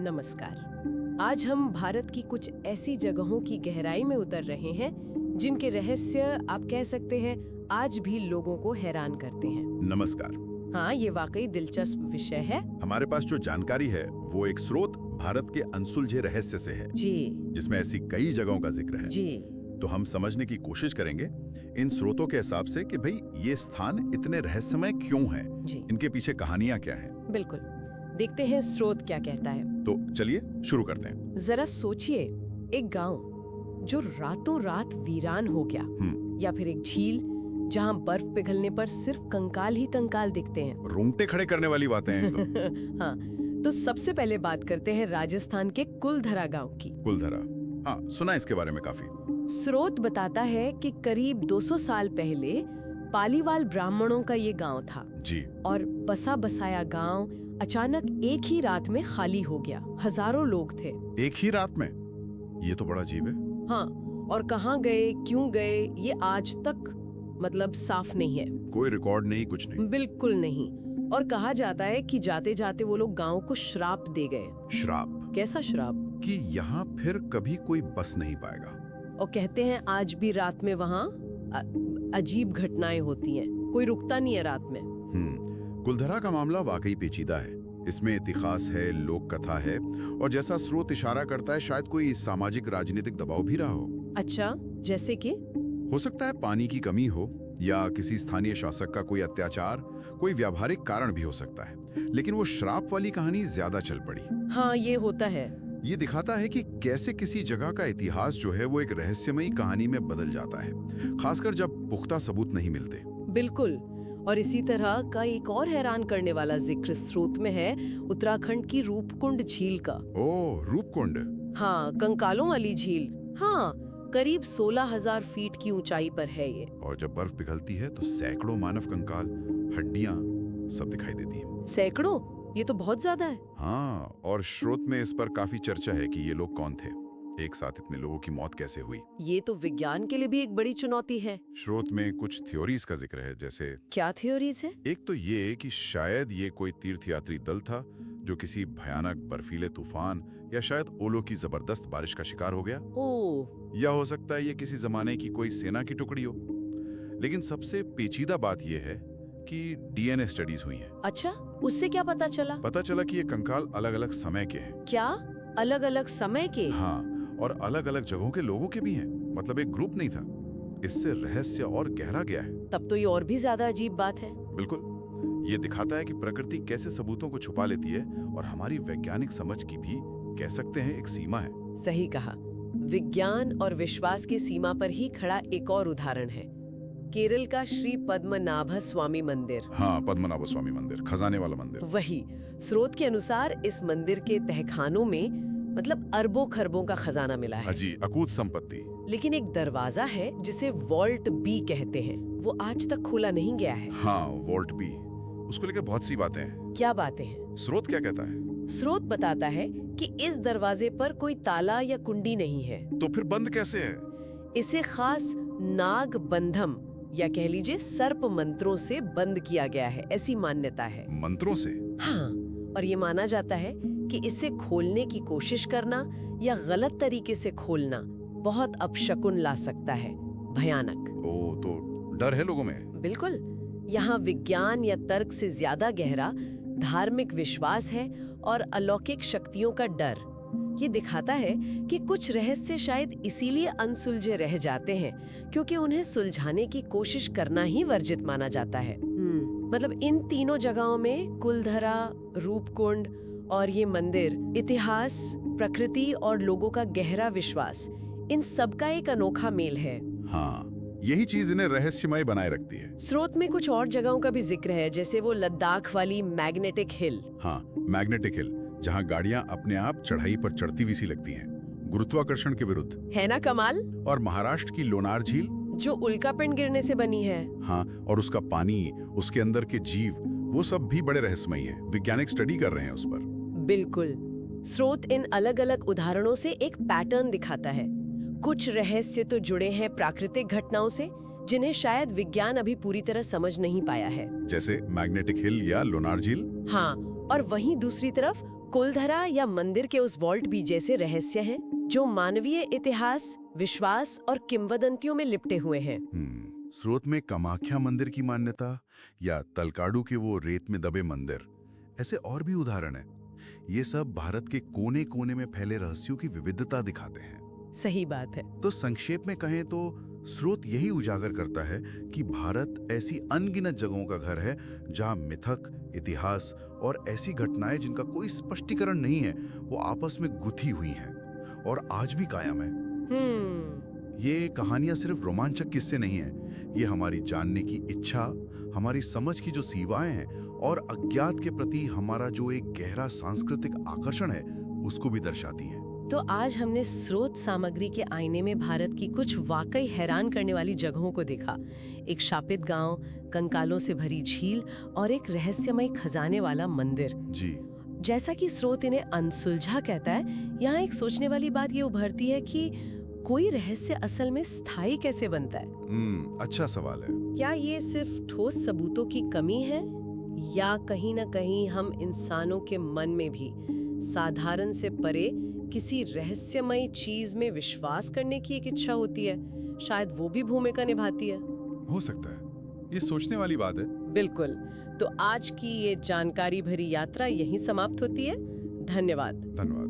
नमस्कार। आज हम भारत की कुछ ऐसी जगहों की गहराई में उतर रहे हैं जिनके रहस्य आप कह सकते हैं आज भी लोगों को हैरान करते हैं। नमस्कार। हाँ, ये वाकई दिलचस्प विषय है। हमारे पास जो जानकारी है वो एक स्रोत भारत के अनसुलझे रहस्य से है जी जिसमें ऐसी कई जगहों का जिक्र है। जी। तो हम समझने की कोशिश करेंगे इन स्रोतों के हिसाब से कि भाई ये स्थान इतने रहस्यमय क्यों है, जी इनके पीछे कहानियां क्या हैं। बिल्कुल, देखते हैं स्रोत क्या कहता है। तो चलिए शुरू करते हैं। जरा सोचिए, एक गांव जो रातों रात वीरान हो गया, या फिर एक झील जहां बर्फ पिघलने पर सिर्फ कंकाल ही कंकाल दिखते हैं। रोंगटे खड़े करने वाली बातें हैं तो। हाँ, तो सबसे पहले बात करते हैं राजस्थान के कुलधरा गांव की। कुलधरा, हाँ सुना इसके बारे में काफी। स्रोत बताता है कि करीब 200 साल पहले पालीवाल ब्राह्मणों का ये गांव था जी। और बसा बसाया गांव अचानक एक ही रात में खाली हो गया। हजारों लोग थे। एक ही रात में? ये तो बड़ा अजीब है। हाँ, और कहाँ गए, क्यों गए, ये आज तक साफ नहीं है। कोई रिकॉर्ड नहीं, कुछ नहीं। बिल्कुल नहीं। और कहा जाता है कि जाते जाते वो लोग गांव को श्राप दे गए। श्राप? कैसा श्राप? कि यहाँ फिर कभी कोई बस नहीं पाएगा। और कहते हैं आज भी रात में वहाँ अजीब घटनाएं होती हैं। कोई रुकता नहीं है रात में। कुलधरा का मामला वाकई पेचीदा है। इसमें इतिहास है, लोक कथा है, और जैसा स्रोत इशारा करता है शायद कोई सामाजिक राजनीतिक दबाव भी रहा हो। अच्छा, जैसे कि? हो सकता है पानी की कमी हो, या किसी स्थानीय शासक का कोई अत्याचार, कोई व्यावहारिक कारण भी हो सकता है। लेकिन वो श्राप वाली कहानी ज्यादा चल पड़ी। हाँ, ये होता है। ये दिखाता है कि कैसे किसी जगह का इतिहास जो है वो एक रहस्यमयी कहानी में बदल जाता है, खासकर जब पुख्ता सबूत नहीं मिलते। बिल्कुल। और इसी तरह का एक और हैरान करने वाला जिक्र स्रोत में है उत्तराखंड की रूपकुंड झील का। ओह, रूपकुंड। हाँ, कंकालों वाली झील। हाँ, करीब 16,000 फीट की ऊंचाई पर है ये। और जब बर्फ पिघलती है तो सैकड़ों मानव कंकाल, हड्डियां सब दिखाई देती हैं। सैकड़ों? ये तो बहुत ज्यादा है। हाँ, और स्रोत में इस पर काफी चर्चा है कि ये लोग कौन थे, एक साथ इतने लोगों की मौत कैसे हुई। ये तो विज्ञान के लिए भी एक बड़ी चुनौती है। स्रोत में कुछ थ्योरीज का जिक्र है। जैसे क्या थ्योरीज है? एक तो ये कि शायद ये कोई तीर्थयात्री दल था जो किसी भयानक बर्फीले तूफान या शायद ओलों की जबरदस्त बारिश का शिकार हो गया। ओह। या हो सकता है ये किसी जमाने की कोई सेना की टुकड़ी हो। लेकिन सबसे पेचीदा बात यह है कि डीएनए स्टडीज हुई हैं। अच्छा, उससे क्या पता चला? पता चला कि ये कंकाल अलग अलग समय के हैं। क्या? अलग अलग समय के? हाँ, और अलग अलग जगहों के लोगों के भी हैं। मतलब एक ग्रुप नहीं था। इससे रहस्य और गहरा गया है। तब तो ये और भी ज्यादा अजीब बात है। बिल्कुल, ये दिखाता है कि प्रकृति कैसे सबूतों को छुपा लेती है, और हमारी वैज्ञानिक समझ की भी कह सकते हैं एक सीमा है। सही कहा। विज्ञान और विश्वास की सीमा पर ही खड़ा एक और उदाहरण है, केरल का श्री पद्मनाभ स्वामी मंदिर। हाँ, पद्मनाभ स्वामी मंदिर, खजाने वाला मंदिर। वही। स्रोत के अनुसार इस मंदिर के तहखानों में अरबों खरबों का खजाना मिला है। जी, अकूत संपत्ति। लेकिन एक दरवाजा है जिसे वॉल्ट बी कहते हैं, वो आज तक खोला नहीं गया है। हाँ, वॉल्ट बी। उसको लेकर बहुत सी बातें हैं। क्या बातें हैं? स्रोत क्या कहता है? स्रोत बताता है कि इस दरवाजे पर कोई ताला या कुंडी नहीं है। तो फिर बंद कैसे है? इसे खास नाग बंधम या कह लीजिए सर्प मंत्रों से बंद किया गया है, ऐसी मान्यता है। मंत्रों से? हाँ, और ये माना जाता है कि इसे खोलने की कोशिश करना या गलत तरीके से खोलना बहुत अपशकुन ला सकता है, भयानक। ओ, तो डर है लोगों में? बिल्कुल। यहाँ विज्ञान या तर्क से ज्यादा गहरा धार्मिक विश्वास है और अलौकिक शक्तियों का डर। ये दिखाता है कि कुछ रहस्य शायद इसीलिए अनसुलझे रह जाते हैं क्योंकि उन्हें सुलझाने की कोशिश करना ही वर्जित माना जाता है। इन तीनों जगहों में, कुलधरा, रूपकुंड और ये मंदिर, इतिहास, प्रकृति और लोगों का गहरा विश्वास, इन सब का एक अनोखा मेल है। हाँ, यही चीज इन्हें रहस्यमय बनाए रखती है। स्रोत में कुछ और जगहों का भी जिक्र है, जैसे वो लद्दाख वाली मैग्नेटिक हिल। हाँ, मैग्नेटिक हिल, जहाँ गाड़ियाँ अपने आप चढ़ाई पर चढ़ती हुई सी लगती हैं, गुरुत्वाकर्षण के विरुद्ध। है ना कमाल? और महाराष्ट्र की लोनार झील, जो उल्कापिंड गिरने से बनी है। हाँ, और उसका पानी, उसके अंदर के जीव, वो सब भी बड़े रहस्यमयी हैं। वैज्ञानिक स्टडी कर रहे हैं उस पर। बिल्कुल। स्रोत इन अलग अलग उदाहरणों से एक पैटर्न दिखाता है। कुछ रहस्य तो जुड़े हैं प्राकृतिक घटनाओं से, जिन्हें शायद विज्ञान अभी पूरी तरह समझ नहीं पाया है, जैसे मैग्नेटिक हिल या लोनार झील। हाँ, और वहीं दूसरी तरफ कुलधरा या मंदिर के उस वॉल्ट भी जैसे रहस्य हैं जो मानवीय इतिहास, विश्वास और किंवदंतियों में लिपटे हुए हैं। स्रोत में कामाख्या मंदिर की मान्यता या तलकाडू के वो रेत में दबे मंदिर, ऐसे और भी उदाहरण हैं। ये सब भारत के कोने कोने में फैले रहस्यों की विविधता दिखाते हैं। सही बात है। तो संक्षेप में कहें तो स्रोत यही उजागर करता है कि भारत ऐसी अनगिनत जगहों का घर है जहां मिथक, इतिहास और ऐसी घटनाएं जिनका कोई स्पष्टीकरण नहीं है, वो आपस में गुथी हुई हैं और आज भी कायम है। ये कहानियां सिर्फ रोमांचक किस्से नहीं हैं, ये हमारी जानने की इच्छा, हमारी समझ की जो सीमाएं हैं और अज्ञात के प्रति हमारा जो एक गहरा सांस्कृतिक आकर्षण है, उसको भी दर्शाती हैं। तो आज हमने स्रोत सामग्री के आईने में भारत की कुछ वाकई हैरान करने वाली जगहों को देखा। एक शापित गांव, कंकालों से भरी झील और एक रहस्यमय खजाने वाला मंदिर। जी। जैसा कि स्रोत इन्हें अनसुलझा कहता है, यहाँ एक सोचने वाली बात ये उभरती है कि कोई रहस्य असल में स्थायी कैसे बनता है? अच्छा सवाल है। क्या ये सिर्फ ठोस सबूतों की कमी है या कहीं ना कहीं हम इंसानों के मन में भी साधारण से परे किसी रहस्यमय चीज में विश्वास करने की एक इच्छा होती है? शायद वो भी भूमिका निभाती है। हो सकता है, ये सोचने वाली बात है। बिल्कुल। तो आज की ये जानकारी भरी यात्रा यहीं समाप्त होती है। धन्यवाद। धन्यवाद।